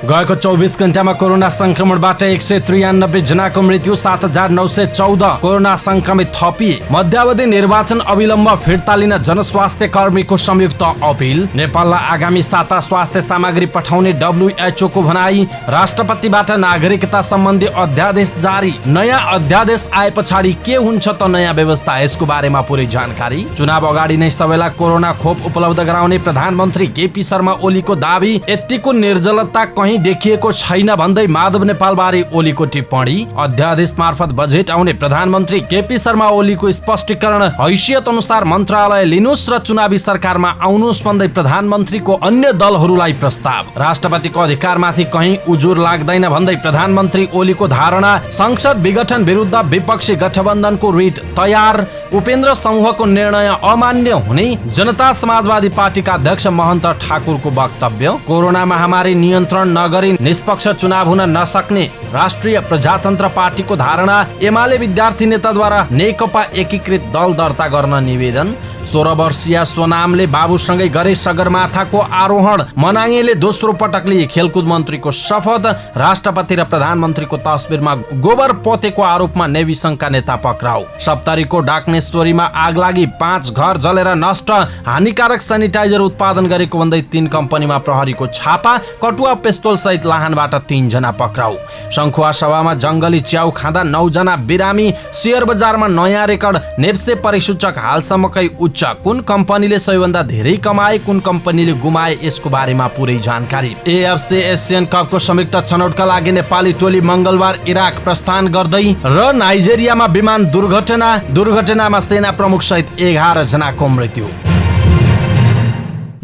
गएको 24 घण्टामा कोरोना संक्रमणबाट 193 जनाको मृत्यु, 7914 कोरोना संक्रमित थपिए। मध्यावधि निर्वाचन अविलम्ब फिर्ता लिन जनस्वास्थ्य कर्मीको संयुक्त अपील। नेपाललाई आगामी साता स्वास्थ्य सामग्री पठाउने WHO को भनाई। राष्ट्रपतिबाट नागरिकता सम्बन्धी अध्यादेश जारी। नयाँ अध्यादेश आए पछाडि के हुन्छ त नयाँ व्यवस्था, यसको बारेमा पुरै जानकारी। चुनाव अगाडि नै सबैलाई कोरोना खोप उपलब्ध गराउने प्रधानमन्त्री केपी शर्मा ओलीको दावी। यतिको निर्जलता कहीं देखिएको छैन भन्दै माधव नेपालबारे ओलीको टिप्पणी। अध्यादेश मार्फत बजेट आउने प्रधानमन्त्री केपी शर्मा ओलीको स्पष्टीकरण। हैसियत अनुसार मन्त्रालय लिनुस् र चुनावी सरकारमा आउनुस् भन्दै प्रधानमन्त्रीको अन्य दलहरूलाई प्रस्ताव। राष्ट्रपतिको अधिकारमाथि कहीं उजुर लाग्दैन भन्दै प्रधानमन्त्री ओलीको धारणा। संसद विघटन विरुद्ध विपक्षी गठबन्धनको रिट तयार। उपेन्द्र समूहको निर्णय अमान्य हुने जनता समाजवादी पार्टीका अध्यक्ष महन्त ठाकुरको वक्तव्य। कोरोना महामारी नियन्त्रण नगरी निष्पक्ष चुनाव हुन नसक्ने राष्ट्रिय प्रजातन्त्र पार्टीको धारणा। एमाले विद्यार्थी नेताद्वारा नेकपा एकीकृत दल दर्ता गर्न निवेदन। 16 वर्षीय सोनामले बाबुसँगै गरे सगरमाथाको आरोहण। मनाङेले दोस्रो पटक लिए खेलकुद मन्त्रीको शपथ। राष्ट्रपति र प्रधानमन्त्रीको तस्बिरमा गोबर पोतेको आरोपमा नेभी संघका नेता पक्राउ। सप्तरीको डाकनेश्वरीमा आग लागि 5 घर जलेर नष्ट। हानिकारक सेनिटाइजर उत्पादन गरेको भन्दै 3 कम्पनीमा प्रहरीको छापा। कटुवा पिस्तोल सहित लाहानबाट 3 जना पक्राउ। शङ्खुवा सभामा जंगली च्याउ खाँदा 9 जना बिरामी। शेयर बजारमा नयाँ रेकर्ड। नेप्से परिसूचक हालसम्मकै उच्च। कुन कम्पनीले सबैभन्दा धेरै कमाए, कुन कम्पनीले गुमाए, यसको बारेमा पुरै जानकारी। AFC एसियन कपको संयुक्त छनौटका लागि नेपाली टोली मंगलबार इराक प्रस्थान गर्दै। र नाइजेरियामा विमान दुर्घटनामा सेना प्रमुख सहित 11 जनाको मृत्यु।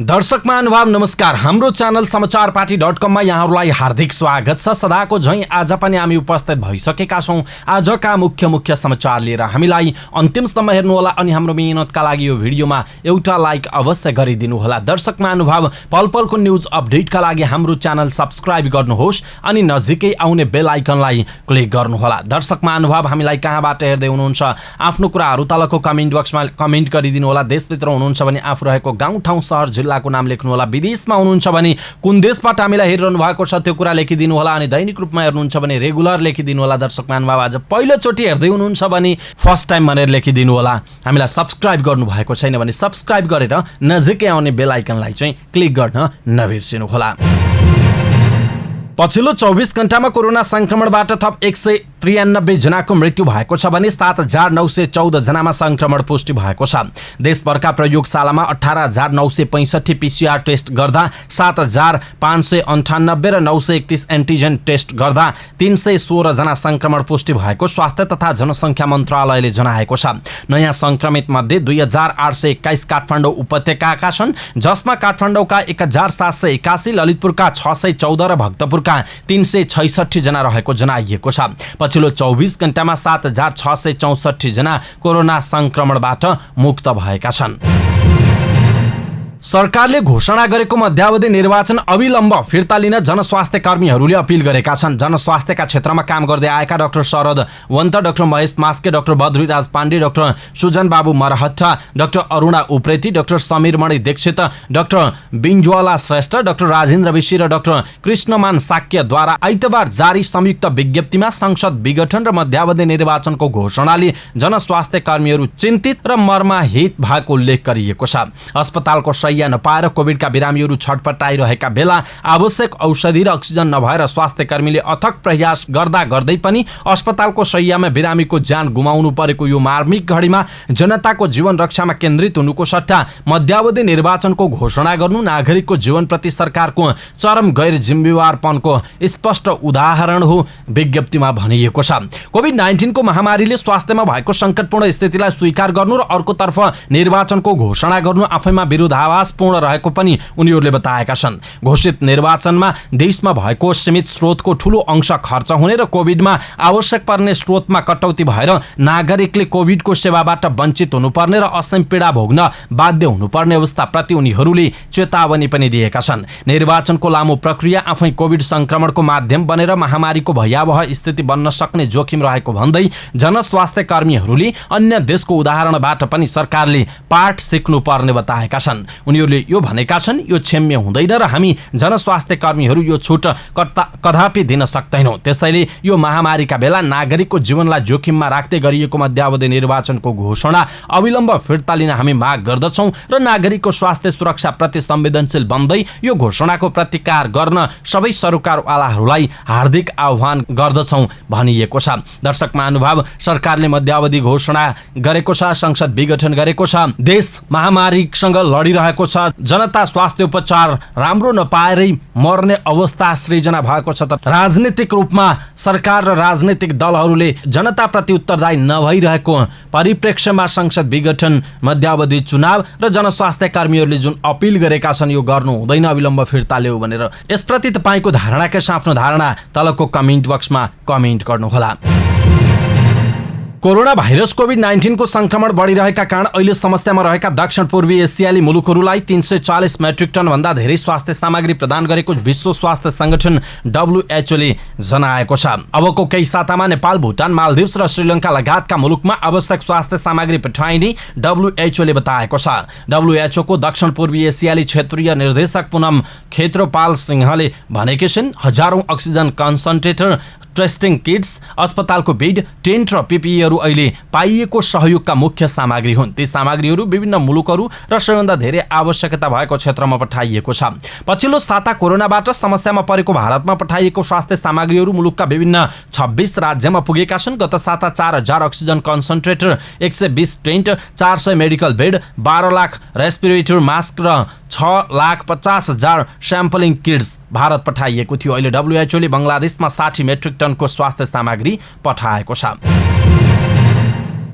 दर्शक महानुभाव नमस्कार। हाम्रो च्यानल समाचारपाटी.com मा यहाँहरूलाई हार्दिक स्वागत छ। सदाको झैं आज पनि हामी उपस्थित भइसकेका छौं आजका मुख्य समाचार लिएर। हामीलाई अन्तिमसम्म हेर्नुहोला अनि हाम्रो मेहनतका लागि यो भिडियोमा एउटा लाइक अवश्य गरिदिनु होला। दर्शक महानुभाव पलपलको न्यूज अपडेटका लागि हाम्रो च्यानल सब्स्क्राइब गर्नुहोस् अनि नजिकै आउने बेल आइकनलाई क्लिक गर्नुहोला। दर्शक महानुभाव हामीलाई कहाँबाट हेर्दै हुनुहुन्छ आफ्नो कुराहरू तलको कमेन्ट बक्समा कमेन्ट गरिदिनु होला। देशभित्र हुनुहुन्छ भने आफू रहेको गाउँ ठाउँ शहर जिल्लाको नाम लेख्नु होला। विदेशमा हुनुहुन्छ भने कुन देशबाट हामीलाई हेरिरहनु भएको छ त्यो कुरा लेखिदिनु होला अनि दैनिक रूपमा हेर्नुहुन्छ भने रेगुलर लेखिदिनु होला। दर्शक महानुभाव आज पहिलोचोटि हेर्दै हुनुहुन्छ भने फर्स्ट टाइम भनेर लेखिदिनु होला। हामीलाई सब्स्क्राइब गर्नु भएको छैन भने सब्स्क्राइब गरेर नजिकै आउने बेल आइकनलाई चाहिँ क्लिक गर्न नबिर्सिनु होला। पछिल्लो 24 घण्टामा कोरोना संक्रमणबाट थप 193 जनाको मृत्यु भएको छ भने 7914 जनामा संक्रमण पुष्टि भएको छ। देशभरका प्रयोगशालामा 18965 PCR टेस्ट गर्दा 7598 र 931 एन्टिजेन टेस्ट गर्दा 316 जना संक्रमण पुष्टि भएको स्वास्थ्य तथा जनसङ्ख्या मन्त्रालयले जनाएको छ। नयाँ संक्रमित मध्ये 2821 काठमाडौँ उपत्यकाका छन्, जसमा काठमाडौँका 1781, ललितपुरका 614 र भक्तपुरका 366 जना रहेको जनाइएको छ। पछिल्लो 24 घण्टामा 7664 जना कोरोना संक्रमणबाट मुक्त भएका छन्। सरकारले घोषणा गरेको मध्यावधि निर्वाचन अविलम्ब फिर्ता लिन जनस्वास्थ्य कर्मीहरूले अपील गरेका छन्। जनस्वास्थ्यका क्षेत्रमा काम गर्दै आएका डाक्टर शरद वन्त, doctor Mahesh Maske, doctor Badriraj Pandey, doctor Sujan बाबु मरहट्टा, डाक्टर अरुणा उप्रेती, डाक्टर समीर मणि दीक्षित, डाक्टर बिन्ज्वाला श्रेष्ठ, डाक्टर राजेन्द्र विशी र डाक्टर कृष्णमान साक्यद्वारा आइतबार जारी संयुक्त विज्ञप्तिमा संसद विघटन र मध्यावधि निर्वाचनको घोषणाले जनस्वास्थ्य कर्मीहरू चिन्तित र मर्माहित भएको उल्लेख गरिएको छ। अस्पतालको शैय्या नपाएर कोभिडका बिरामीहरू छटपटाइरहेका बेला आवश्यक औषधि र अक्सिजन नभएर स्वास्थ्य कर्मीले अथक प्रयास गर्दै पनि अस्पतालको शैय्यामा बिरामीको ज्यान गुमाउनु परेको यो मार्मिक घडीमा जनताको जीवन रक्षामा केन्द्रित हुनुको सट्टा मध्यावधि निर्वाचनको घोषणा गर्नु नागरिकको जीवनप्रति सरकारको चरम गैर जिम्मेवारपनको स्पष्ट उदाहरण हो, विज्ञप्तिमा भनिएको छ। कोभिड-19 को महामारीले स्वास्थ्यमा भएको सङ्कटपूर्ण स्थितिलाई स्वीकार गर्नु र अर्कोतर्फ निर्वाचनको घोषणा गर्नु आफैमा विरोधाभास पूर्ण रहेको पनि उनीहरूले बताएका छन्। घोषित निर्वाचनमा देशमा भएको सीमित स्रोतको ठूलो अंश खर्च हुने र कोभिडमा आवश्यक पर्ने स्रोतमा कटौती भएर नागरिकले कोभिडको सेवाबाट वञ्चित हुनुपर्ने र असीम पीडा भोग्न बाध्य हुनुपर्ने अवस्थाप्रति उनीहरूले चेतावनी पनि दिएका छन्। निर्वाचनको लामो प्रक्रिया आफै कोभिड संक्रमणको माध्यम बनेर महामारीको भयावह स्थिति बन्न सक्ने जोखिम रहेको भन्दै जनस्वास्थ्य कर्मीहरूले अन्य देशको उदाहरणबाट पनि सरकारले पाठ सिक्नुपर्ने बताएका छन्। उनीहरूले यो भनेका छन् यो क्षम्य हुँदैन र हामी जनस्वास्थ्य कर्मीहरू यो छुट कदापि दिन सक्दैनौँ। त्यसैले यो महामारीका बेला नागरिकको जीवनलाई जोखिममा राख्दै गरिएको मध्यावधि निर्वाचनको घोषणा अविलम्ब फिर्ता लिन हामी माग गर्दछौँ र नागरिकको स्वास्थ्य सुरक्षा प्रति संवेदनशील बन्दै यो घोषणाको प्रतिकार गर्न सबै सरकारवालाहरूलाई हार्दिक आह्वान गर्दछौँ भनिएको छ। दर्शक महानुभाव, सरकारले मध्यावधि घोषणा गरेको छ, संसद विघटन गरेको छ, देश महामारीसँग लडिरहेको छ, जनता स्वास्थ्य उपचार राम्रो नपाएरै मर्ने अवस्था सृजना भएको छ। त राजनीतिक रूपमा सरकार र राजनीतिक दलहरूले जनताप्रति उत्तरदायी नभइरहेको परिप्रेक्ष्यमा संसद विघटन, मध्यावधि चुनाव र जनस्वास्थ्य कर्मीहरूले जुन अपिल गरेका छन् यो गर्नु हुँदैन, अविलम्ब फिर्ता ल्याऊ भनेर, यसप्रति तपाईँको धारणा के छ? आफ्नो धारणा तलको कमेन्ट बक्समा कमेन्ट गर्नुहोला। कोरोना भाइरस कोभिड-19 को संक्रमण बढिरहेका कारण अहिले समस्यामा रहेका दक्षिण पूर्वी एसियाली मुलुकहरूलाई 340 मेट्रिक टन भन्दा धेरै स्वास्थ्य सामग्री प्रदान गरेको विश्व स्वास्थ्य संगठन WHO ले जनाएको छ। अबको केही सातामा नेपाल, भुटान, मालदिव्स र श्रीलङ्का लगायतका मुलुकमा आवश्यक स्वास्थ्य सामग्री पठाइने WHO ले बताएको छ। WHO को दक्षिण पूर्वी एसियाली क्षेत्रीय निर्देशक पुनम खेत्रोपाल सिंहले भनेका छन्, हजारौं अक्सिजन कन्सन्ट्रेटर, टेस्टिङ किट्स, अस्पतालको बेड, टेन्ट र PPE अहिले पाइएको सहयोगका मुख्य सामग्री हुन्। ती सामग्रीहरू विभिन्न मुलुकहरू र सबैभन्दा धेरै आवश्यकता भएको क्षेत्रमा पठाइएको छ। पछिल्लो साता कोरोनाबाट समस्यामा परेको भारतमा पठाइएको स्वास्थ्य सामग्रीहरू मुलुकका विभिन्न 26 राज्यमा पुगेका छन्। गत साता 4000 oxygen concentrator, 120 tent, 400 medical bed, 12 lakh respirator mask र 6,50,000 स्याम्पलिङ किट्स भारत पठाइएको थियो। अहिले WHO ले बङ्गलादेशमा 60 मेट्रिक टनको स्वास्थ्य सामग्री पठाएको छ।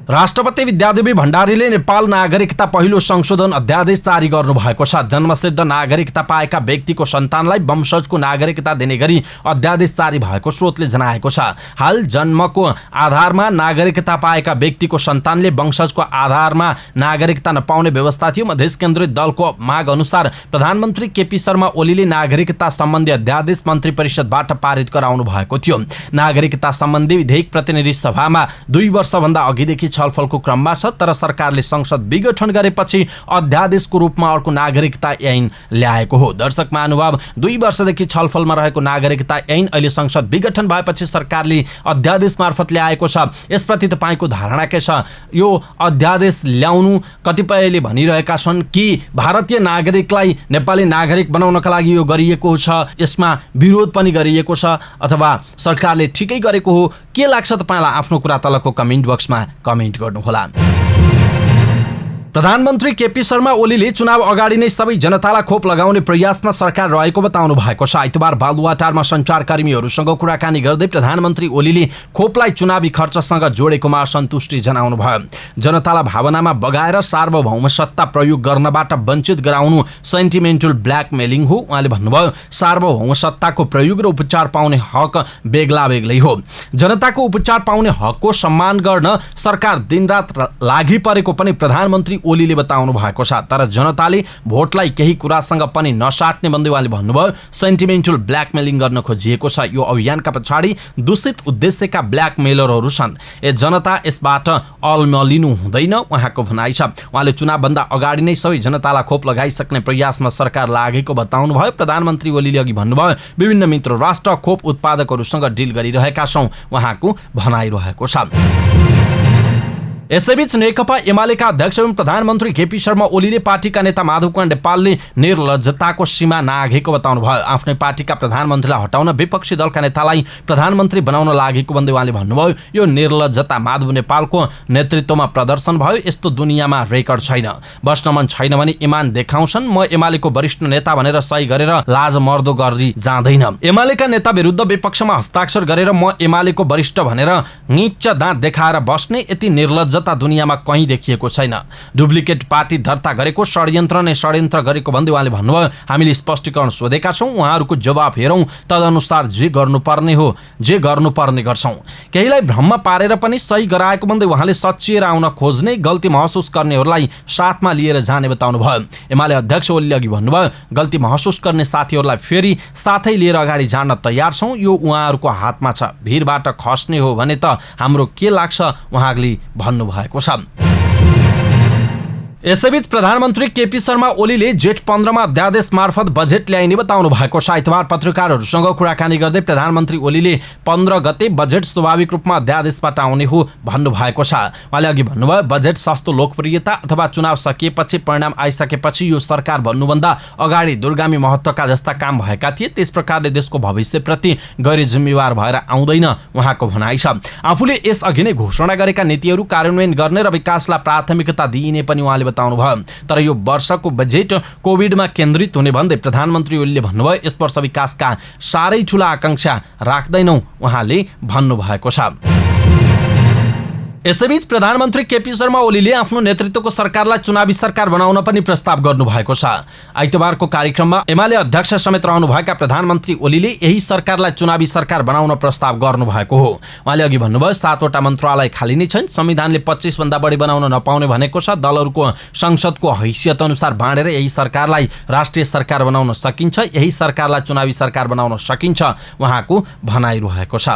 राष्ट्रपति विद्यादेवी भण्डारीले नेपाल नागरिकता पहिलो संशोधन अध्यादेश जारी गर्नुभएको छ। जन्मसिद्ध नागरिकता पाएका व्यक्तिको सन्तानलाई वंशजको नागरिकता दिने गरी अध्यादेश जारी भएको स्रोतले जनाएको छ। हाल जन्मको आधारमा नागरिकता पाएका व्यक्तिको सन्तानले वंशजको आधारमा नागरिकता नपाउने व्यवस्था थियो। मधेस केन्द्रित दलको माग अनुसार प्रधानमन्त्री केपी शर्मा ओलीले नागरिकता सम्बन्धी अध्यादेश मन्त्री परिषदबाट पारित गराउनु भएको थियो। नागरिकता सम्बन्धी विधेयक प्रतिनिधि सभामा 2 वर्षभन्दा अघिदेखि छलफलको क्रममा छ, तर सरकारले संसद विघटन गरेपछि अध्यादेशको रूपमा अर्को नागरिकता ऐन ल्याएको हो। दर्शक महानुभाव, 2 वर्षदेखि छलफलमा रहेको नागरिकता ऐन अहिले संसद विघटन भएपछि सरकारले अध्यादेश मार्फत ल्याएको छ। यसप्रति तपाईँको धारणा के छ? यो अध्यादेश ल्याउनु कतिपयले भनिरहेका छन् कि भारतीय नागरिकलाई नेपाली नागरिक बनाउनका लागि यो गरिएको छ, यसमा विरोध पनि गरिएको छ, अथवा सरकारले ठिकै गरेको हो? के लाग्छ तपाईँलाई? आफ्नो कुरा तलको कमेन्ट बक्समा कमेन्ट गर्नुहोला। प्रधानमन्त्री केपी शर्मा ओलीले चुनाव अगाडि नै सबै जनतालाई खोप लगाउने प्रयासमा सरकार रहेको बताउनु भएको छ। आइतबार बालुवाटारमा सञ्चारकर्मीहरूसँग कुराकानी गर्दै प्रधानमन्त्री ओलीले खोपलाई चुनावी खर्चसँग जोडेकोमा असन्तुष्टि जनाउनु भयो। जनतालाई भावनामा बगाएर सार्वभौम सत्ता प्रयोग गर्नबाट वञ्चित गराउनु सेन्टिमेन्टल ब्ल्याकमेलिङ हो। उहाँले भन्नुभयो, सार्वभौम सत्ताको प्रयोग र उपचार पाउने हक बेग्ला बेग्लै हो। जनताको उपचार पाउने हकको सम्मान गर्न सरकार दिनरात लागि परेको पनि प्रधानमन्त्री ओलीले बताउनु भएको छ। तर जनताले भोटलाई केही कुरासँग पनि नसाट्ने भन्दै उहाँले भन्नुभयो, सेन्टिमेन्टल ब्ल्याकमेलिङ गर्न खोजिएको छ। यो अभियानका पछाडि दूषित उद्देश्यका ब्ल्याकमेलरहरू छन्। जनता यसबाट अलमलिनु हुँदैन उहाँको भनाइ छ। उहाँले चुनावभन्दा अगाडि नै सबै जनतालाई खोप लगाइसक्ने प्रयासमा सरकार लागेको बताउनु भयो। प्रधानमन्त्री ओलीले अघि भन्नुभयो, विभिन्न मित्र राष्ट्र खोप उत्पादकहरूसँग डिल गरिरहेका छौँ उहाँको भनाइरहेको छ। यसैबीच नेकपा एमालेका अध्यक्ष एवं प्रधानमन्त्री केपी शर्मा ओलीले पार्टीका नेता माधव कुमार नेपालले निर्लज्जताको सीमा नाघेको बताउनु भयो। आफ्नै पार्टीका प्रधानमन्त्रीलाई हटाउन विपक्षी दलका नेतालाई प्रधानमन्त्री बनाउन लागेको भन्दै उहाँले भन्नुभयो, यो निर्लज्जता माधव नेपालको नेतृत्वमा प्रदर्शन भयो। यस्तो दुनियाँमा रेकर्ड छैन। बस्न मन छैन भने इमान देखाउँछन्। म एमालेको वरिष्ठ नेता भनेर सही गरेर लाज मर्दो गरी जाँदैन। एमालेका नेता विरुद्ध विपक्षमा हस्ताक्षर गरेर म एमालेको वरिष्ठ भनेर नीच दाँत देखाएर बस्ने यति निर्लज्जता दुनियाँमा कहीँ देखिएको छैन। डुप्लिकेट पार्टी दर्ता गरेको षड्यन्त्र नै षड्यन्त्र गरेको भन्दै उहाँले भन्नुभयो, हामीले स्पष्टीकरण सोधेका छौँ, उहाँहरूको जवाफ हेरौँ, तदनुसार जे गर्नुपर्ने हो जे गर्नुपर्ने गर्छौँ। केहीलाई भ्रममा पारेर पनि सही गराएको भन्दै उहाँले सच्चिएर आउन खोज्ने, गल्ती महसुस गर्नेहरूलाई साथमा लिएर जाने बताउनु भयो। एमाले अध्यक्ष ओलीले अघि भन्नुभयो, गल्ती महसुस गर्ने साथीहरूलाई फेरि साथै लिएर अगाडि जान तयार छौँ। यो उहाँहरूको हातमा छ। भिडबाट खस्ने हो भने त हाम्रो के लाग्छ उहाँले भन्नु भएको छ। यसैबीच प्रधानमन्त्री केपी शर्मा ओलीले जेठ 15 मा अध्यादेश मार्फत बजेट ल्याइने बताउनु भएको छ। आइतबार पत्रकारहरूसँग कुराकानी गर्दै प्रधानमन्त्री ओलीले 15 गते बजेट स्वाभाविक रूपमा अध्यादेशबाट आउने हो भन्नुभएको छ। उहाँले अघि भन्नुभयो, बजेट सस्तो लोकप्रियता अथवा चुनाव सकिएपछि परिणाम आइसकेपछि यो सरकार भन्नुभन्दा अगाडि दूरगामी महत्त्वका जस्ता काम भएका थिए। त्यस प्रकारले देशको भविष्यप्रति गैर जिम्मेवार भएर आउँदैन उहाँको भनाइ छ। आफूले यसअघि नै घोषणा गरेका नीतिहरू कार्यान्वयन गर्ने र विकासलाई प्राथमिकता दिइने पनि उहाँले बताउनु भयो। तर यो वर्षको बजेट कोभिडमा केन्द्रित हुने भन्दै प्रधानमन्त्री ओलीले भन्नुभयो, यस वर्ष विकासका साह्रै ठूला आकांक्षा राख्दैनौ उहाँले भन्नुभएको छ। यसैबीच प्रधानमन्त्री केपी शर्मा ओलीले आफ्नो नेतृत्वको सरकारलाई चुनावी सरकार बनाउन पनि प्रस्ताव गर्नुभएको छ। आइतबारको कार्यक्रममा एमाले अध्यक्ष समेत रहनुभएका प्रधानमन्त्री ओलीले यही सरकारलाई चुनावी सरकार बनाउन प्रस्ताव गर्नुभएको हो। उहाँले अघि भन्नुभयो, 7वटा मन्त्रालय खाली नै छन्, संविधानले 25 भन्दा बढी बनाउन नपाउने भनेको छ। दलहरूको संसदको हैसियत अनुसार बाँडेर यही सरकारलाई राष्ट्रिय सरकार बनाउन सकिन्छ, यही सरकारलाई चुनावी सरकार बनाउन सकिन्छ उहाँको भनाइरहेको छ।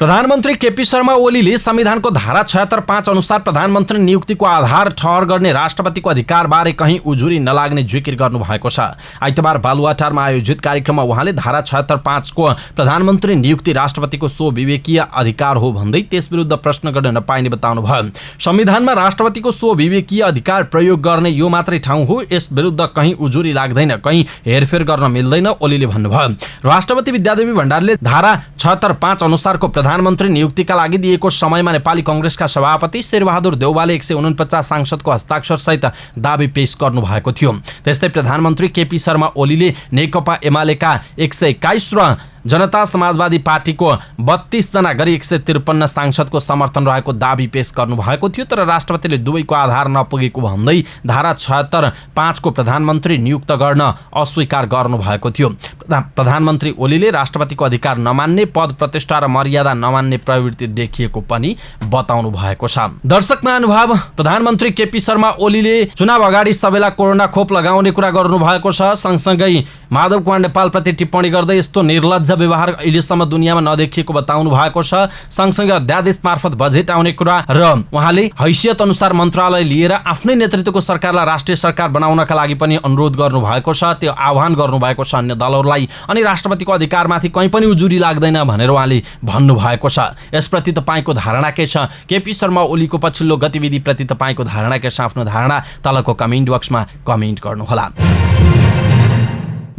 प्रधानमन्त्री केपी शर्मा ओलीले संविधानको धारा 76(5) अनुसार प्रधानमन्त्री नियुक्तिको आधार ठहर गर्ने राष्ट्रपतिको अधिकारबारे कहीँ उजुरी नलाग्ने जिकिर गर्नुभएको छ। आइतबार बालुवाटारमा आयोजित कार्यक्रममा उहाँले धारा 76(5) को प्रधानमन्त्री नियुक्ति राष्ट्रपतिको स्वविवेकीय अधिकार हो भन्दै त्यसविरुद्ध प्रश्न गर्न नपाइने बताउनुभयो। संविधानमा राष्ट्रपतिको स्वविवेकीय अधिकार प्रयोग गर्ने यो मात्रै ठाउँ हो, यस विरुद्ध कहीँ उजुरी लाग्दैन, कहीँ हेरफेर गर्न मिल्दैन ओलीले भन्नुभयो। राष्ट्रपति विद्यादेवी भण्डारीले धारा 76(5) अनुसारको प्रधानमन्त्री नियुक्तिका लागि दिएको समयमा नेपाली कांग्रेसका सभापति शेरबहादुर देउवाले 149 सांसदको हस्ताक्षर सहित दाबी पेश गर्नु भएको थियो। त्यस्तै प्रधानमन्त्री केपी शर्मा ओलीले नेकपा एमालेका 121 र जनता समाजवादी पार्टीको 32 जना गरी 153 सांसदको समर्थन रहेको दाबी पेश गर्नु भएको थियो। तर राष्ट्रपतिले दुवैको आधार नपुगेको भन्दै धारा 76(5) को प्रधानमन्त्री नियुक्त गर्न अस्वीकार गर्नु भएको थियो। प्रधानमन्त्री ओलीले राष्ट्रपतिको अधिकार नमान्ने, पद प्रतिष्ठा र मर्यादा नमान्ने प्रवृत्ति देखिएको पनि बताउनु भएको छ। दर्शक महानुभाव, प्रधानमन्त्री केपी शर्मा ओलीले चुनाव अगाडि सबैलाई कोरोना खोप लगाउने कुरा गर्नु भएको छ। सँगसँगै माधव कुमार नेपालप्रति टिप्पणी गर्दै यस्तो निर्लज्ज व्यवहार अहिलेसम्म दुनियाँमा नदेखिएको बताउनु भएको छ। सँगसँगै अध्यादेश मार्फत बजेट आउने कुरा र उहाँले हैसियत अनुसार मन्त्रालय लिएर आफ्नै नेतृत्वको सरकारलाई राष्ट्रिय सरकार बनाउनका लागि पनि अनुरोध गर्नु भएको छ। त्यो आह्वान गर्नु भएको छ अन्य दलहरूलाई। अनि राष्ट्रपतिको अधिकारमाथि कहीँ पनि उजुरी लाग्दैन भनेर उहाँले भन्नुभएको छ। यसप्रति तपाईँको धारणा के छ? केपी शर्मा ओलीको पछिल्लो गतिविधिप्रति तपाईँको धारणा के छ? आफ्नो धारणा तलको कमेन्ट बक्समा कमेन्ट गर्नुहोला।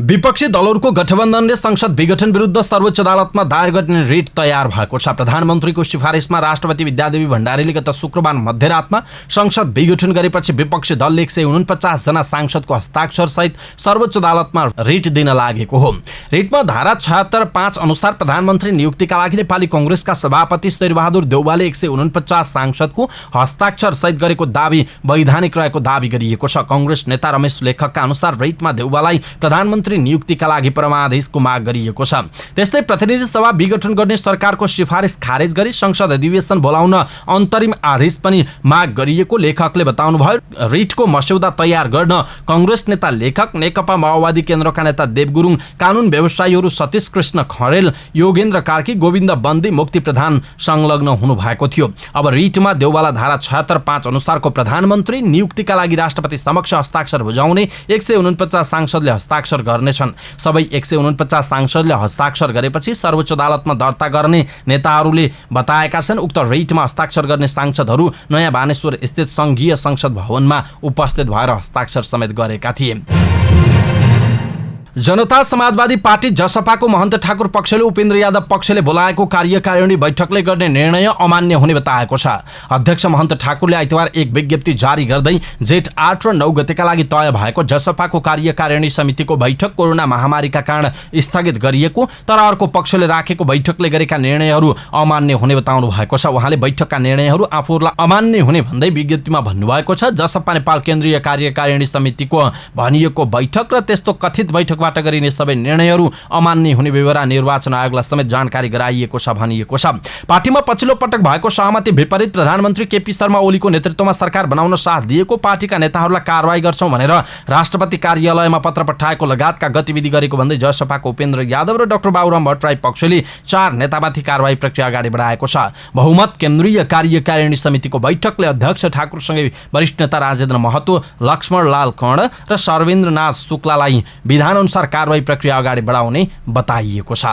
विपक्षी दलहरूको गठबन्धनले संसद विघटन विरुद्ध सर्वोच्च अदालतमा दायर गर्ने रिट तयार भएको छ। प्रधानमन्त्रीको सिफारिसमा राष्ट्रपति विद्यादेवी भण्डारीले गत शुक्रबार मध्यरातमा संसद विघटन गरेपछि विपक्षी दलले 149 जना सांसदको हस्ताक्षर सहित सर्वोच्च अदालतमा रिट दिन लागेको हो। रिटमा धारा 76(5) अनुसार प्रधानमन्त्री नियुक्तिका लागि नेपाली कांग्रेसका सभापति शेरबहादुर देउवाले 149 सांसदको हस्ताक्षर सहित गरेको दाबी वैधानिक रहेको दाबी गरिएको छ। कांग्रेस नेता रमेश लेखकका अनुसार रिटमा देउवालाई प्रधानमन्त्री नियुक्तिका लागि परमादेशको माग गरिएको छ। त्यस्तै प्रतिनिधि सभा विघटन गर्ने सरकारको सिफारिस खारेज गरी संसद अधिवेशन बोलाउन अन्तरिम आदेश पनि माग गरिएको लेखकले बताउनुभयो। रिटको मस्यौदा तयार गर्न कांग्रेस नेता लेखक, नेकपा माओवादी केन्द्रका नेता देव गुरुङ, कानून व्यवसायीहरू सतीश कृष्ण खरेल, योगेन्द्र कार्की, गोविन्द बन्दी, मुक्ति प्रधान संलग्न हुनु भएको थियो। अब रिटमा देउवाला धारा 76(5) अनुसारको प्रधानमन्त्री नियुक्तिका लागि राष्ट्रपति समक्ष हस्ताक्षर बुझाउने 149 सांसदले हस्ताक्षर गर्नेछन्। सबै 149 सांसदले हस्ताक्षर गरेपछि सर्वोच्च अदालतमा दर्ता गर्ने नेताहरूले बताएका छन्। उक्त रिटमा हस्ताक्षर गर्ने सांसदहरू नयाँ बानेश्वर स्थित संघीय संसद भवनमा उपस्थित भएर हस्ताक्षर समेत गरेका थिए। जनता समाजवादी पार्टी जसपाको महन्त ठाकुर पक्षले उपेन्द्र यादव पक्षले बोलाएको कार्यकारिणी बैठकले गर्ने निर्णय अमान्य हुने बताएको छ। अध्यक्ष महन्त ठाकुरले आइतबार एक विज्ञप्ति जारी गर्दै जेठ 8 र 9 गतेका लागि तय भएको जसपाको कार्यकारिणी समितिको बैठक कोरोना महामारीका कारण स्थगित गरिएको, तर अर्को पक्षले राखेको बैठकले गरेका निर्णयहरू अमान्य हुने बताउनु भएको छ। उहाँले बैठकका निर्णयहरू आफूहरूलाई अमान्य हुने भन्दै विज्ञप्तिमा भन्नुभएको छ। जसपा नेपाल केन्द्रीय कार्यकारिणी समितिको भनिएको बैठक र त्यस्तो कथित बैठक बैठकबाट गरिने सबै निर्णयहरू अमान्य हुने बेहोरा निर्वाचन आयोगलाई समेत जानकारी गराइएको छ भनिएको छ। पार्टीमा पछिल्लो पटक भएको सहमति विपरीत प्रधानमन्त्री केपी शर्मा ओलीको नेतृत्वमा सरकार बनाउन साथ दिएको पार्टीका नेताहरूलाई कारवाही गर्छौं भनेर राष्ट्रपति कार्यालयमा पत्र पठाएको लगायतका गतिविधि गरेको भन्दै जसपाको उपेन्द्र यादव र डाक्टर बाबुराम भट्टराई पक्षले 4 नेतामाथि कारवाही प्रक्रिया अगाडि बढाएको छ। बहुमत केन्द्रीय कार्यकारिणी समितिको बैठकले अध्यक्ष ठाकुरसँगै वरिष्ठ नेता राजेन्द्र महतो, लक्ष्मण लाल कर्ण र सर्वेन्द्रनाथ शुक्लालाई विधानअनुसार कारवाही प्रक्रिया अगाडि बढाउने बताइएको छ।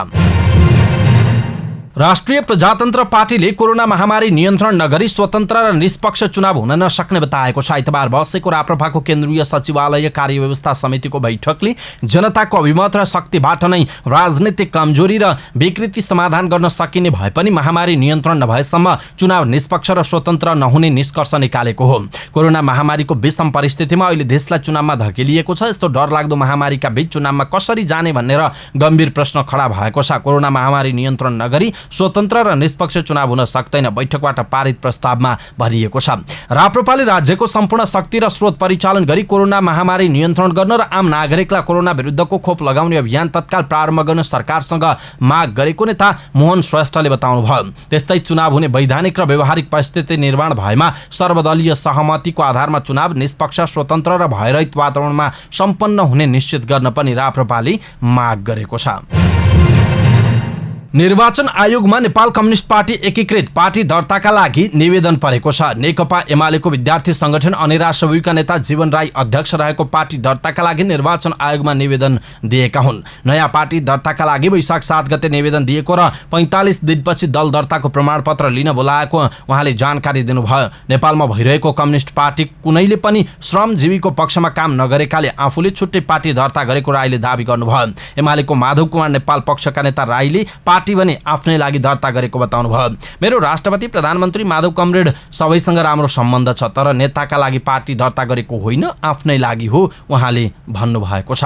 राष्ट्रिय प्रजातन्त्र पार्टीले कोरोना महामारी नियन्त्रण नगरी स्वतन्त्र र निष्पक्ष चुनाव हुन नसक्ने बताएको छ। आइतबार बसेको राप्रपाको केन्द्रीय सचिवालय कार्यव्यवस्था समितिको बैठकले जनताको अभिमत र शक्तिबाट नै राजनीतिक कमजोरी र विकृति समाधान गर्न सकिने भए पनि महामारी नियन्त्रण नभएसम्म चुनाव निष्पक्ष र स्वतन्त्र नहुने निष्कर्ष निकालेको हो। कोरोना महामारीको विषम परिस्थितिमा अहिले देशलाई चुनावमा धकेलिएको छ। यस्तो डरलाग्दो महामारीका बीच चुनावमा कसरी जाने भनेर गम्भीर प्रश्न खडा भएको छ। कोरोना महामारी नियन्त्रण नगरी स्वतन्त्र र निष्पक्ष चुनाव हुन सक्दैन बैठकबाट पारित प्रस्तावमा भनिएको छ। राप्रपाले राज्यको सम्पूर्ण शक्ति र स्रोत परिचालन गरी कोरोना महामारी नियन्त्रण गर्न र आम नागरिकलाई कोरोना विरुद्धको खोप लगाउने अभियान तत्काल प्रारम्भ गर्न सरकारसँग माग गरेको नेता मोहन श्रेष्ठले बताउनुभयो। त्यस्तै चुनाव हुने वैधानिक र व्यवहारिक परिस्थिति निर्माण भएमा सर्वदलीय सहमतिको आधारमा चुनाव निष्पक्ष, स्वतन्त्र र भयरहित वातावरणमा सम्पन्न हुने निश्चित गर्न पनि राप्रपाले माग गरेको छ। निर्वाचन आयोगमा नेपाल कम्युनिस्ट पार्टी एकीकृत पार्टी दर्ताका लागि निवेदन परेको छ। नेकपा एमालेको विद्यार्थी संगठन अनेरा सबैका नेता जीवन राई अध्यक्ष रहेको पार्टी दर्ताका लागि निर्वाचन आयोगमा निवेदन दिएका हुन्। नयाँ पार्टी दर्ताका लागि वैशाख 7 गते निवेदन दिएको र 45 दिनपछि दल दर्ताको प्रमाणपत्र लिन बोलाएको उहाँले जानकारी दिनुभयो। नेपालमा भइरहेको कम्युनिस्ट पार्टी कुनैले पनि श्रमजीवीको पक्षमा काम नगरेकाले आफूले छुट्टै पार्टी दर्ता गरेको राईले दाबी गर्नुभयो। एमालेको माधव कुमार नेपाल पक्षका नेता राईले पार्टी भने आफ्नै लागि दर्ता गरेको बताउनुभयो। मेरो राष्ट्रपति प्रधानमन्त्री माधव कमरेड सबैसँग राम्रो सम्बन्ध छ, तर नेताका लागि पार्टी दर्ता गरेको होइन, आफ्नै लागि हो उहाँले भन्नुभएको छ।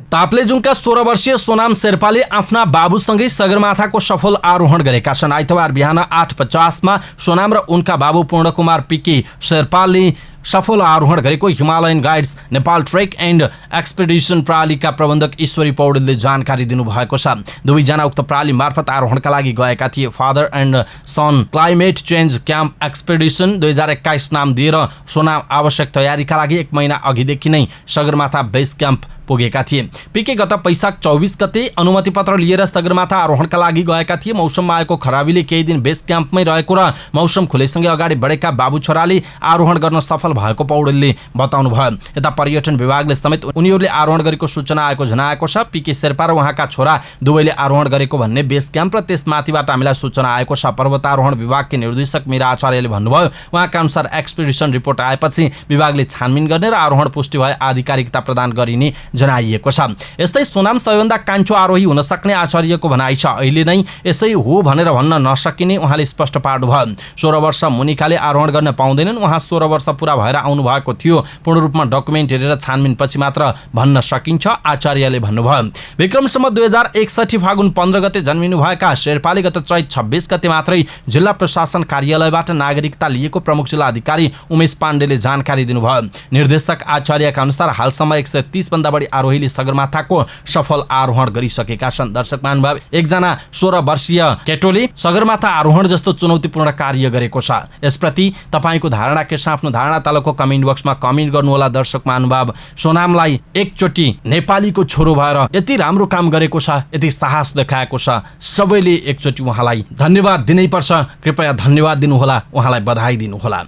ताप्लेजुङका 16 वर्षीय सोनाम शेर्पाले आफ्ना बाबुसँगै सगरमाथाको सफल आरोहण गरेका छन्। आइतबार बिहान 8:50 मा सोनाम र उनका बाबु पूर्णकुमार पिके शेर्पाले सफल आरोहण गरेको Himalayan guides Nepal trek and expedition प्रणालीका प्रबन्धक ईश्वरी पौडेलले जानकारी दिनुभएको छ। दुवैजना उक्त प्रणाली मार्फत आरोहणका लागि गएका थिए। Father and son climate change camp expedition 2021 नाम दिएर सोनाम आवश्यक तयारीका लागि 1 महिना अघिदेखि नै सगरमाथा बेस क्याम्प पुगेका थिए। पिके गत वैशाख 24 गते अनुमति पत्र लिएर सगरमाथा आरोहणका लागि गएका थिए। मौसममा आएको खराबीले केही दिन बेस क्याम्पमै रहेको र मौसम खुलेसँगै अगाडि बढेका बाबु छोराले आरोहण गर्न सफल भएको पौडेलले बताउनुभयो। यता पर्यटन विभागले समेत उनीहरूले आरोहण गरेको सूचना आएको जनाएको छ। पिके शेर्पा र उहाँका छोरा दुवैले आरोहण गरेको भन्ने बेस क्याम्प र त्यसमाथिबाट हामीलाई सूचना आएको छ। पर्वतारोहण विभागका निर्देशक मीरा आचार्यले भन्नुभयो, उहाँका अनुसार एक्सपेडिसन रिपोर्ट आएपछि विभागले छानबिन गर्ने र आरोहण पुष्टि भए आधिकारिकता प्रदान गरिने जनाइएको छ। यस्तै सोनाम सबैभन्दा कान्छो आरोही हुन सक्ने आचार्यको भनाइ छ। अहिले नै यसै हो भनेर भन्न नसकिने उहाँले स्पष्ट पार्नुभयो। 16 वर्ष मुनिकाले आरोहण गर्न पाउँदैनन्। उहाँ 16 वर्ष पुरा भएर आउनु भएको थियो। पूर्ण रूपमा डकुमेन्ट हेरेर छानबिन पछि मात्र भन्न सकिन्छ, आचार्यले भन्नुभयो। विक्रमसम्म 2061 फागुन 15 गते जन्मिनुभएका शेर्पाले गत चैत 26 गते मात्रै जिल्ला प्रशासन कार्यालयबाट नागरिकता लिएको प्रमुख जिल्ला अधिकारी उमेश पाण्डेले जानकारी दिनुभयो। निर्देशक आचार्यका अनुसार हालसम्म 130 भन्दा बढी आरोहीले सगरमाथाको सफल आरोहण गरिसकेका छन्। दर्शक महानुभाव, एकजना 16 वर्षीय केटोले सगरमाथा आरोहण जस्तो चुनौतीपूर्ण कार्य गरेको छ। यसप्रति तपाईको धारणा के छ? आफ्नो धारणा तलको कमेन्ट बक्समा कमेन्ट गर्नुहोला। दर्शक महानुभाव, सोनामलाई एकचोटि नेपालीको छोरो भएर यति राम्रो काम गरेको छ, यति साहस देखाएको छ, सबैले एकचोटि उहाँलाई धन्यवाद दिनै पर्छ। कृपया धन्यवाद दिनुहोला, उहाँलाई बधाई दिनुहोला।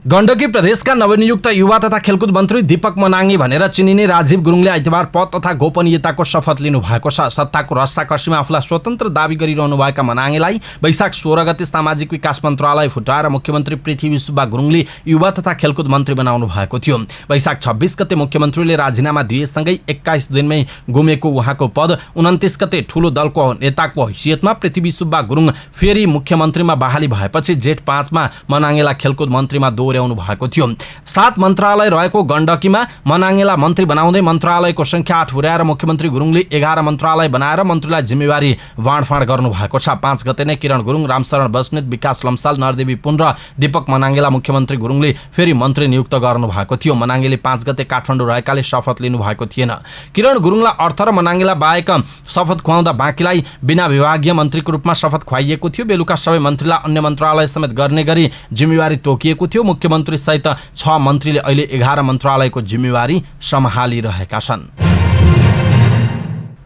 गण्डकी प्रदेशका नवनियुक्त युवा तथा खेलकुद मन्त्री दीपक मनाङे भनेर चिनिने राजीव गुरुङले आइतबार पद तथा गोपनीयताको शपथ लिनु भएको छ। सत्ताको रस्साकसीमा आफूलाई स्वतन्त्र दावी गरिरहनु भएका मनाङेलाई वैशाख 16 गते सामाजिक विकास मन्त्रालय फुटाएर मुख्यमन्त्री पृथ्वी सुब्बा गुरुङले युवा तथा खेलकुद मन्त्री बनाउनु भएको थियो। वैशाख 26 गते मुख्यमन्त्रीले राजीनामा दिएसँगै 21 दिनमै गुमेको उहाँको पद 29 गते ठूलो दलको नेताको हैसियतमा पृथ्वी सुब्बा गुरुङ फेरि मुख्यमन्त्रीमा बहाली भएपछि जेठ 5 मा मनाङेलाई खेलकुद मन्त्रीमा दोहोर्याउनु भएको थियो। 7 मन्त्रालय रहेको गण्डकीमा मनाङेला मन्त्री बनाउँदै मन्त्रालयको संख्या 8 हुर्याएर मुख्यमन्त्री गुरुङले 11 मन्त्रालय बनाएर मन्त्रीलाई जिम्मेवारी बाँडफाँड गर्नु भएको छ। 5 गते नै किरण गुरुङ, रामशरण बस्नेत, विकास लम्साल, नरदेवी पुन र दीपक मनाङेला मुख्यमन्त्री गुरुङले फेरि मन्त्री नियुक्त गर्नु भएको थियो। मनाङेले 5 गते काठमाडौँ रहेकाले शपथ लिनु भएको थिएन। किरण गुरुङलाई अर्थ र मनाङेला बाहेक शपथ खुवाउँदा बाँकीलाई बिना विभागीय मन्त्रीको रूपमा शपथ खुवाइएको थियो। बेलुका सबै मन्त्रीलाई अन्य मन्त्रालय समेत गर्ने गरी जिम्मेवारी तोकिएको थियो। मुख्यमन्त्री सहित 6 मन्त्रीले अहिले 11 मन्त्रालयको जिम्मेवारी सम्हालिरहेका छन्।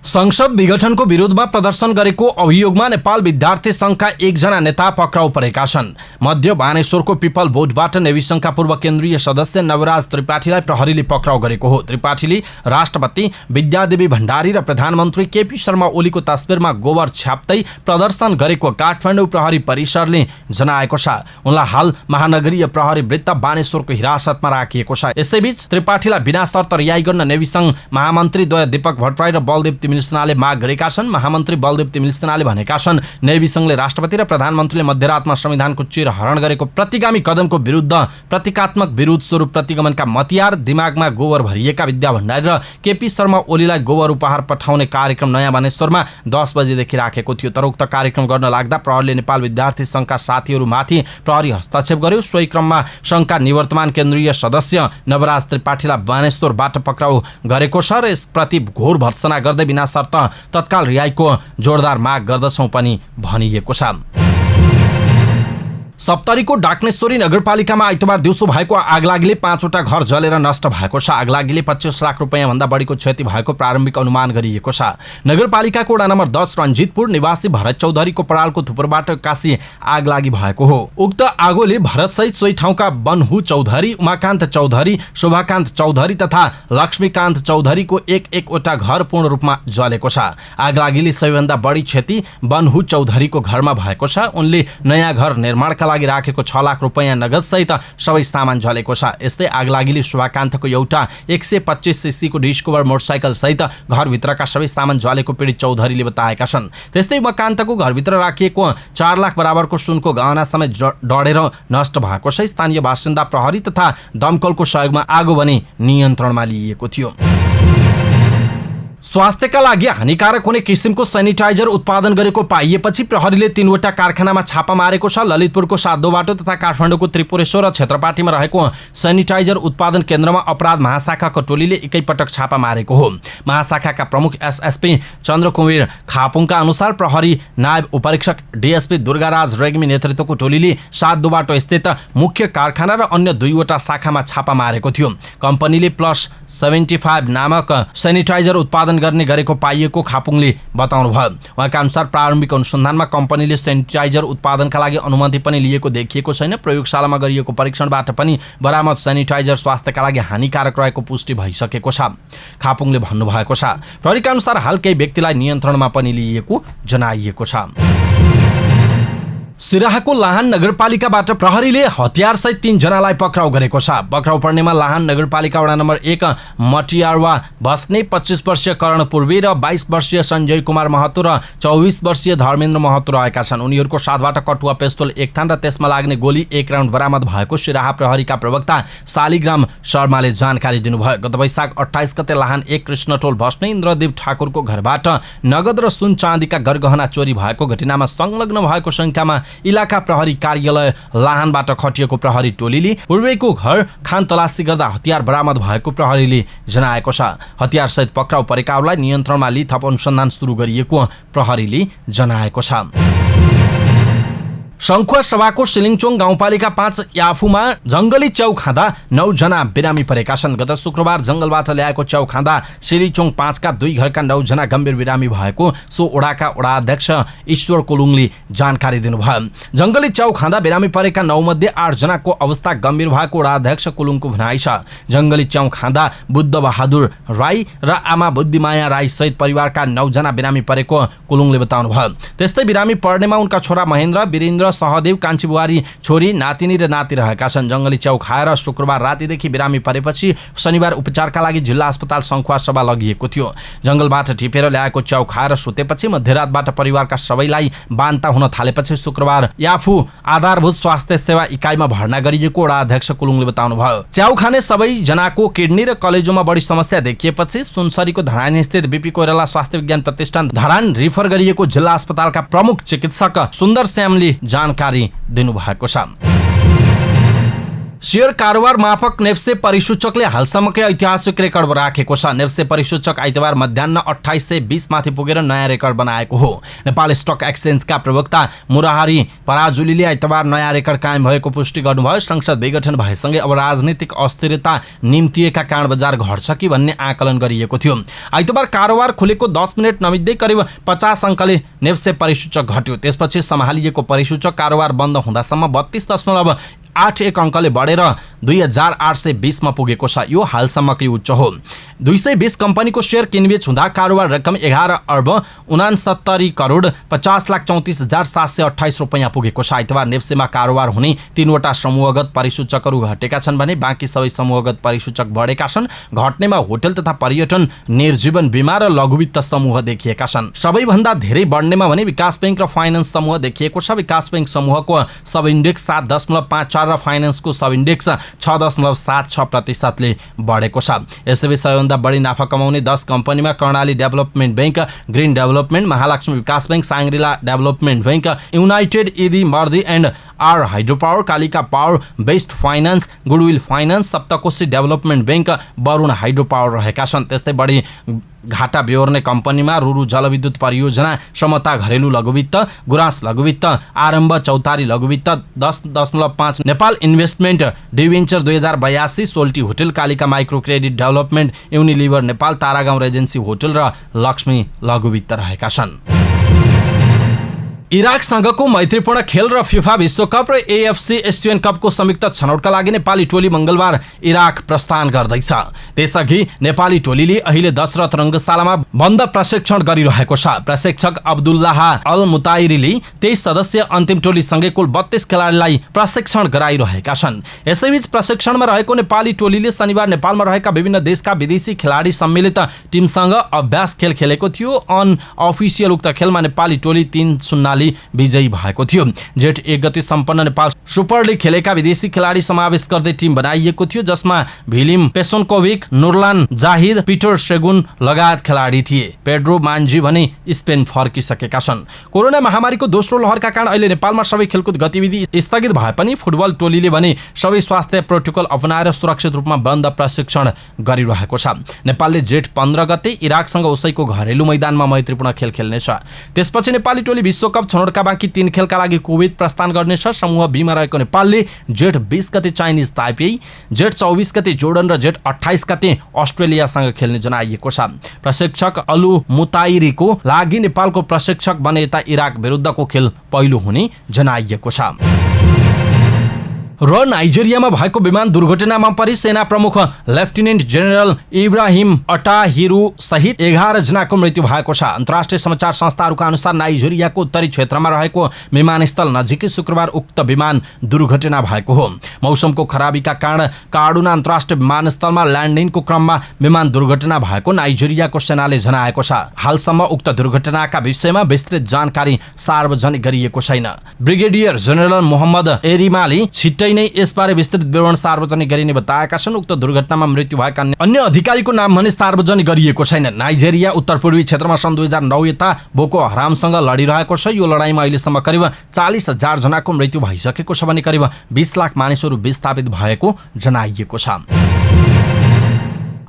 संसद विघटनको विरोधमा प्रदर्शन गरेको अभियोगमा नेपाल विद्यार्थी संघका 1 जना नेता पक्राउ परेका छन्। मध्य बानेश्वरको पिपल बोटबाट नेवी संघका पूर्व केन्द्रीय सदस्य नवराज त्रिपाठीलाई प्रहरीले पक्राउ गरेको हो। त्रिपाठीले राष्ट्रपति विद्यादेवी भण्डारी र प्रधानमन्त्री केपी शर्मा ओलीको तस्बिरमा गोबर छ्याप्दै प्रदर्शन गरेको काठमाडौँ प्रहरी परिसरले जनाएको छ। उनलाई हाल महानगरीय प्रहरी वृत्त बानेश्वरको हिरासतमा राखिएको छ। यसैबीच त्रिपाठीलाई बिना शर्त रिहाई गर्न नेवी संघ महामन्त्री द्वय दीपक भट्टराई र बलदेव तिमिलसेनाले माग गरेका छन्। महामन्त्री बलदेव तिमिलसेनाले भनेका छन्, नेवी संघले राष्ट्रपति र प्रधानमन्त्रीले मध्यरातमा संविधानको चिर हरण गरेको प्रतिगामी कदमको विरुद्ध प्रतीकात्मक विरोध स्वरूप प्रतिगमनका मतियार दिमागमा गोबर भरिएका विद्या भण्डारी र केपी शर्मा ओलीलाई गोबर उपहार पठाउने कार्यक्रम नयाँ बानेश्वरमा 10 बजेदेखि राखेको थियो। तर उक्त कार्यक्रम गर्न लाग्दा प्रहरीले नेपाल विद्यार्थी संघका साथीहरूमाथि प्रहरी हस्तक्षेप गर्यो। सोही क्रममा संघका निवर्तमान केन्द्रीय सदस्य नवराज त्रिपाठीलाई बानेश्वरबाट पक्राउ गरेको छ र यसप्रति घोर भर्त्सना गर्दै बिना शर्त तत्काल रिहाईको जोरदार माग गर्दछौं पनि भनिएको छ। सप्तरीको डाक्नेश्वरी नगरपालिकामा आइतबार दिउँसो भएको आगलागीले 5वटा घर जलेर नष्ट भएको छ। आगलागीले 25 लाख रुपैयाँ भन्दा बढीको क्षति भएको प्रारम्भिक अनुमान गरिएको छ। नगरपालिकाको वडा नम्बर 10 रञ्जितपुर निवासी भरत चौधरीको परालको थुप्रबाट एक्कासी आगलागी भएको हो। उक्त आगोले भरतसहित सोही ठाउँका बनहु चौधरी, उमाकान्त चौधरी, शोभाकान्त चौधरी तथा लक्ष्मीकान्त चौधरीको एक-एकवटा घर पूर्ण रूपमा जलेको छ। आगलागीले सबैभन्दा बढी क्षति बनहु चौधरीको घरमा भएको छ। उनले नयाँ घर निर्माणका लागि राखेको 6 लाख रुपैयाँ नगद सहित सबै सामान जलेको छ। यस्तै आगलागीले शोभाकान्तको एउटा 125 सीसीको डिस्कभर मोटरसाइकल सहित घरभित्रका सबै सामान जलेको पीडित चौधरीले बताएका छन्। त्यस्तै उमाकान्तको घरभित्र राखिएको 4 लाख बराबरको सुनको गहना समेत डढेर नष्ट भएको छ। स्थानीय बासिन्दा, प्रहरी तथा दमकलको सहयोगमा आगो भने नियन्त्रणमा लिइएको थियो। स्वास्थ्यका लागि हानिकारक हुने किसिमको सेनिटाइजर उत्पादन गरेको पाइएपछि प्रहरीले 3वटा कारखानामा छापा मारेको छ। ललितपुरको साधोबाटो तथा काठमाडौँको त्रिपुरेश्वर र क्षेत्रपाटीमा रहेको सेनिटाइजर उत्पादन केन्द्रमा अपराध महाशाखाको टोलीले एकैपटक छापा मारेको हो। महाशाखाका प्रमुख एसएसपी चन्द्रकुमार खापुङका अनुसार प्रहरी नायब उपरीक्षक डीएसपी दुर्गाराज रेग्मी नेतृत्वको टोलीले साधोबाटो स्थित मुख्य कारखाना र अन्य 2वटा शाखामा छापा मारेको थियो। कम्पनीले प्लस 75 नामक सेनिटाइजर उत्पादन गर्ने गरेको पाइएको खापुङले बताउनु भयो। उहाँका अनुसार प्रारम्भिक अनुसन्धानमा कम्पनीले सेनिटाइजर उत्पादनका लागि अनुमति पनि लिएको देखिएको छैन। प्रयोगशालामा गरिएको परीक्षणबाट पनि बरामद सेनिटाइजर स्वास्थ्यका लागि हानिकारक रहेको पुष्टि भइसकेको छ, खापुङले भन्नुभएको छ। प्रहरीका अनुसार हाल केही व्यक्तिलाई नियन्त्रणमा पनि लिइएको जनाइएको छ। सिराहाको लाहान नगरपालिकाबाट प्रहरीले हतियारसहित 3 जनालाई पक्राउ गरेको छ। पक्राउ पर्नेमा लाहान नगरपालिका वडा नम्बर 1 मटियारवा बस्ने 25 वर्षीय कर्ण पूर्वी र 22 वर्षीय सञ्जय कुमार महतो र 24 वर्षीय धर्मेन्द्र महतो रहेका छन्। उनीहरूको साथबाट कटुवा पिस्तोल 1 थान र त्यसमा लाग्ने गोली 1 राउन्ड बरामद भएको सिराहा प्रहरीका प्रवक्ता शालिग्राम शर्माले जानकारी दिनुभयो। गत वैशाख 28 गते लाहान 1 कृष्णटोल बस्ने इन्द्रदेव ठाकुरको घरबाट नगद र सुन चाँदीका गरगहना चोरी भएको घटनामा संलग्न भएको शङ्कामा इलाका प्रहरी कार्यालय लाहानबाट खटिएको प्रहरी टोलीले पूर्वेको घर खान तलासी गर्दा हतियार बरामद भएको प्रहरीले जनाएको छ। हतियार सहित पक्राउ परेकाहरूलाई नियन्त्रणमा लिई थप अनुसन्धान सुरु गरिएको प्रहरीले जनाएको छ। शङ्खुवा सभाको सिलिङचोङ गाउँपालिका 5 याफुमा जंगली च्याउ खाँदा 9 जना बिरामी परेका छन्। गत शुक्रबार जंगलबाट ल्याएको च्याउ खाँदा सिलिङचोङ 5 का 2 घरका 9 जना गम्भीर बिरामी भएको सो ओडाका ओडाध्यक्ष ईश्वर कुलुङले जानकारी दिनुभयो। जंगली च्याउ खाँदा बिरामी परेका 9 मध्ये 8 जनाको अवस्था गम्भीर भएको ओडाध्यक्ष कुलुङको भनाइ छ। जंगली च्याउ खाँदा बुद्ध बहादुर राई र आमा बुद्धिमाया राई सहित परिवारका 9 जना बिरामी परेको कुलुङले बताउनुभयो। त्यस्तै बिरामी पर्नेमा उनका छोरा महेन्द्र, वीरेन्द्र, सहदेव कान्छी बुहारी छोरी नातिनी र नाति रहेका छन्। जंगली च्याउ खाएर शुक्रबार रातिदेखि बिरामी परेपछि शनिबार उपचारका लागि जिल्ला अस्पताल सङ्खुवासभा लगिएको थियो। जंगलबाट टिपेर ल्याएको च्याउ खाएर सुतेपछि मध्यरातबाट परिवारका सबैलाई बान्ता हुन थालेपछि शुक्रबार याफू आधारभूत स्वास्थ्य सेवा इकाइमा भर्ना गरिएको वडा अध्यक्ष कुलुङले बताउनुभयो। च्याउ खाने सबैजनाको किडनी र कलेजोमा बढी समस्या देखिएपछि सुनसरीको धरान स्थित बीपी कोइराला स्वास्थ्य विज्ञान प्रतिष्ठान धरान रिफर गरिएको जिल्ला अस्पतालका प्रमुख चिकित्सक सुन्दर श्यामले जानकारी दिनुभएको छ। शेयर कारोबार मापक नेप्से परिसूचकले हालसम्मकै ऐतिहासिक रेकर्ड राखेको छ। नेप्से परिसूचक आइतबार मध्याह्न 2820 माथि पुगेर नयाँ रेकर्ड बनाएको हो। नेपाल स्टक एक्सचेन्जका प्रवक्ता मुरारी पराजुलीले आइतबार नयाँ रेकर्ड कायम भएको पुष्टि गर्नुभयो। संसद विघटन भएसँगै अब राजनीतिक अस्थिरता निम्तिएका कारण बजार घट्छ कि भन्ने आकलन गरिएको थियो। आइतबार कारोबार खुलेको 10 मिनेट नबित्दै करिब 50 अङ्कले नेप्से परिसूचक घट्यो। त्यसपछि सम्हालिएको परिसूचक कारोबार बन्द हुँदासम्म 32.81 अङ्कले बढेर 2820 मा पुगेको छ। यो हालसम्मकै उच्च हो। 220 कम्पनीको शेयर किनबेच हुँदा कारोबार रकम 11 अर्ब 69 करोड 50,34,728 रुपैयाँ पुगेको छ। आइतबार नेप्सेमा कारोबार हुने 3वटा समूहगत परिसूचकहरू घटेका छन् भने बाँकी सबै समूहगत परिसूचक बढेका छन्। घट्नेमा होटल तथा पर्यटन, निर्जीवन बीमा र लघुवित्त समूह देखिएका छन्। सबैभन्दा धेरै बढ्नेमा भने विकास बैंक र फाइनान्स समूह देखिएको छ। विकास बैंक समूहको सब इन्डेक्स 7.54 र फाइनान्सको सब इन्डेक्स 6.76% ले बढेको छ। यसैबीच सबैभन्दा बढी नाफा कमाउने 10 कम्पनीमा Karnali development bank, green development, Mahalaxmi Bikas bank, Shangrila development bank, united Idi Mardi and R hydropower, Kalika power, best finance, goodwill finance, Saptakoshi development bank, Barun hydropower रहेका छन्। त्यस्तै बढी घाटा बेहोर्ने कम्पनीमा रुरु जलविद्युत परियोजना, समता घरेलु लघुवित्त, गुराँस लघुवित्त, आरम्भ Chautari Laghubitta, 10.5 Nepal investment debenture 2082, Soaltee hotel, Kalika micro credit development, Unilever Nepal, Taragaon regency hotel र लक्ष्मी लघुवित्त रहेका छन्। इराकसँगको मैत्रीपूर्ण खेल र फिफा विश्वकप र एएफसी एसियन कपको संयुक्त छनौटका लागि नेपाली टोली मंगलबार इराक प्रस्थान गर्दैछ। त्यसअघि नेपाली टोलीले अहिले दशरथ रङ्गशालामा बन्द प्रशिक्षण गरिरहेको छ। प्रशिक्षक अब्दुल्लाह अल मुताइरीले 23 सदस्यीय अन्तिम टोलीसँगै कुल 32 खेलाडीलाई प्रशिक्षण गराइरहेका छन्। यसैबीच प्रशिक्षणमा रहेको नेपाली टोलीले शनिबार नेपालमा रहेका विभिन्न देशका विदेशी खेलाडी सम्मिलित टिमसँग अभ्यास खेल खेलेको थियो। अनअफिसियल उक्त खेलमा नेपाली टोली 3-0 विजयी भएको थियो। जेठ 1 गते सम्पन्न नेपाल सुपर लिग खेलेका विदेशी खेलाडी समावेश गर्दै टिम बनाइएको थियो, जसमा भिलिम पेसोन्कोभिक, नुरलान जाहिद, पिटर सेगुन लगायत खेलाडी थिए। पेड्रो मान्जी भने स्पेन फर्किसकेका छन्। कोरोना महामारीको दोस्रो लहरका कारण अहिले नेपालमा सबै खेलकुद गतिविधि स्थगित भए पनि फुटबल टोलीले भने सबै स्वास्थ्य प्रोटोकल अपनाएर सुरक्षित रूपमा बन्द प्रशिक्षण गरिरहेको छ। नेपालले जेठ 15 गते इराकसँग उसैको घरेलु मैदानमा मैत्रीपूर्ण खेल खेल्नेछ। त्यसपछि नेपाली टोली विश्वकप छनौटका बाँकी 3 खेलका लागि कुवेत प्रस्थान गर्नेछ। समूह बी मा रहेको नेपालले जेठ 20 गते चाइनिज ताइपेई, जेठ 24 गते जोर्डन र जेठ 28 गते अस्ट्रेलियासँग खेल्ने जनाइएको छ। प्रशिक्षक अलु मुताइरीको लागि नेपालको प्रशिक्षक बनेता इराक विरुद्धको खेल पहिलो हुने जनाइएको छ। र नाइजेरियामा भएको विमान दुर्घटनामा परि सेना प्रमुख लेफ्टिनेन्ट जेनरल इब्राहिम अटाहिरु सहित 11 जनाको मृत्यु भएको छ। अन्तर्राष्ट्रिय समाचार संस्थाहरूका अनुसार नाइजेरियाको उत्तरी क्षेत्रमा रहेको विमानस्थल नजिकै शुक्रबार उक्त विमान दुर्घटना भएको हो। मौसमको खराबीका कारण काडुना अन्तर्राष्ट्रिय विमानस्थलमा ल्यान्डिङको क्रममा विमान दुर्घटना भएको नाइजेरियाको सेनाले जनाएको छ। हालसम्म उक्त दुर्घटनाका विषयमा विस्तृत जानकारी सार्वजनिक गरिएको छैन। ब्रिगेडियर जनरल मोहम्मद एरिमाले छिट्टै नै यसबारे विस्तृत विवरण सार्वजनिक गरिने बताएका छन्। उक्त दुर्घटनामा मृत्यु भएका अन्य अधिकारीको नाम भने सार्वजनिक गरिएको छैन। नाइजेरिया उत्तर पूर्वी क्षेत्रमा सन् 2009 यता बोको हरामसँग लडिरहेको छ। यो लडाईँमा अहिलेसम्म करिब 40,000 जनाको मृत्यु भइसकेको छ भने करिब 20 लाख मानिसहरू विस्थापित भएको जनाइएको छ।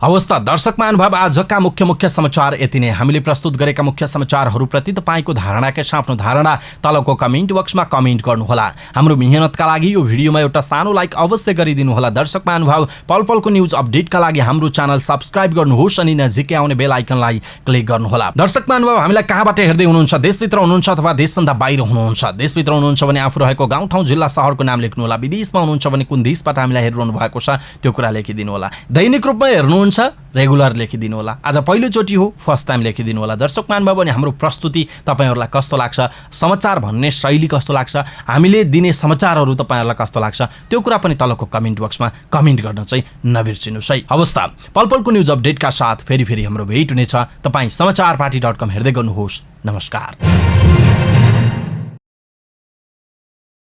अवस्था दर्शक महानुभाव, आजका मुख्य समाचार यति नै। हामीले प्रस्तुत गरेका मुख्य समाचारहरूप्रति तपाईँको धारणा के आफ्नो धारणा तलको कमेन्ट बक्समा कमेन्ट गर्नुहोला। हाम्रो मेहनतका लागि यो भिडियोमा एउटा सानो लाइक अवश्य गरिदिनुहोला। दर्शक महानुभाव, पल पलको न्युज अपडेटका लागि हाम्रो च्यानल सब्स्क्राइब गर्नुहोस् अनि नजिकै आउने बेल आइकनलाई क्लिक गर्नुहोला। दर्शक महानुभाव, हामीलाई कहाँबाट हेर्दै हुनुहुन्छ, देशभित्र हुनुहुन्छ अथवा देशभन्दा बाहिर हुनुहुन्छ? देशभित्र हुनुहुन्छ भने आफू रहेको गाउँ ठाउँ जिल्ला शहरको नाम लेख्नुहोला। विदेशमा हुनुहुन्छ भने कुन देशबाट हामीलाई हेरिरहनु भएको छ त्यो कुरा लेखिदिनुहोला। दैनिक रूपमा हेर्नुहुन्छ हुन्छ रेगुलर लेखिदिनु होला। आज पहिलोचोटि हो, फर्स्ट टाइम लेखिदिनु होला। दर्शक महानुभाव, अनि हाम्रो प्रस्तुति तपाईँहरूलाई कस्तो लाग्छ, समाचार भन्ने शैली कस्तो लाग्छ, हामीले दिने समाचारहरू तपाईँहरूलाई कस्तो लाग्छ, त्यो कुरा पनि तलको कमेन्ट बक्समा कमेन्ट गर्न चाहिँ नबिर्सिनुहोस् है। हवस् त, पलपलको न्युज अपडेटका साथ फेरि हाम्रो भेट हुनेछ। तपाईँ समाचारपाटी.com हेर्दै गर्नुहोस्। नमस्कार।